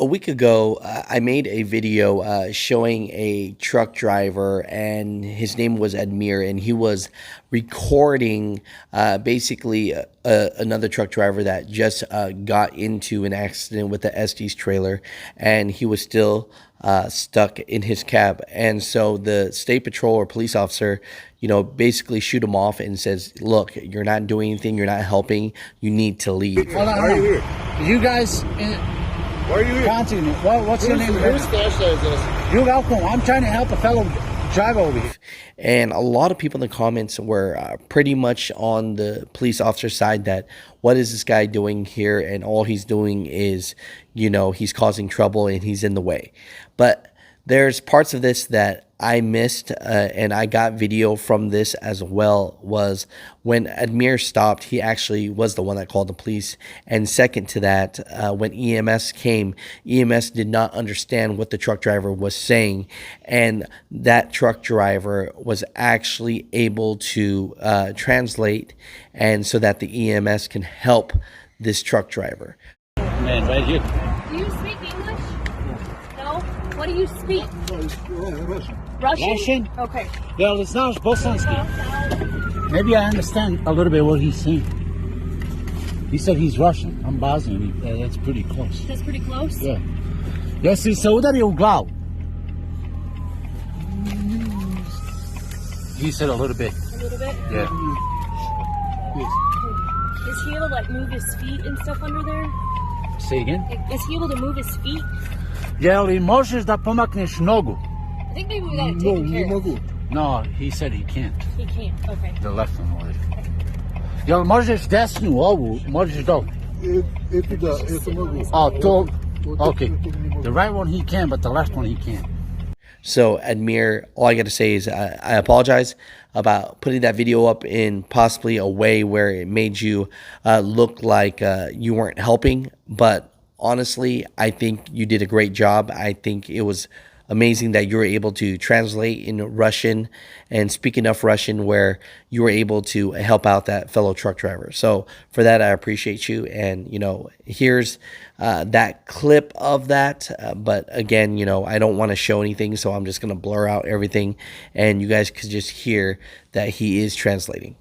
a week ago, I made a video showing a truck driver, and his name was Admir, and he was recording basically another truck driver that just got into an accident with the Estes trailer, and he was still stuck in his cab. And so the state patrol or police officer, basically shoot him off and says, "Look, you're not doing anything. You're not helping. You need to leave." Hold on, Why are you here? You guys, Why are you here? continue. What's your name? Whose flashlight is this? You welcome. I'm trying to help a fellow driver over here. And a lot of people in the comments were pretty much on the police officer side that what is this guy doing here? And all he's doing is, he's causing trouble and he's in the way. But there's parts of this that I missed, and I got video from this as well, was when Admir stopped, he actually was the one that called the police. And second to that, when EMS came, EMS did not understand what the truck driver was saying. And that truck driver was actually able to translate, and so that the EMS can help this truck driver. Man, right here. Do you speak English? No? What do you speak? Russian. Russian? Russian? Okay. Yeah, it's not Bosansky. Maybe I understand a little bit what he's saying. He said he's Russian. I'm Bosnian. That's pretty close. That's pretty close? Yeah. Если се удари у главу. He said a little bit. A little bit? Yeah. Is he able to move his feet and stuff under there? Say again? Is he able to move his feet? Jel li možeš da pomakneš nogu? I think maybe we got it No, taken не care of. могу. No, he said he can't. He can't. Okay. The left one was. Jel možeš desnu ovu, možeš dole? Это да, это могу. Oh, to, Вот okay. это не могу. The right one he can, but the left one he can't. So Admir, all I got to say is I apologize about putting that video up in possibly a way where it made you look like you weren't helping. But honestly, I think you did a great job. I think it was amazing that you were able to translate in Russian and speak enough Russian where you were able to help out that fellow truck driver. So for that, I appreciate you. And, here's that clip of that. But again, I don't want to show anything, so I'm just going to blur out everything. And you guys could just hear that he is translating.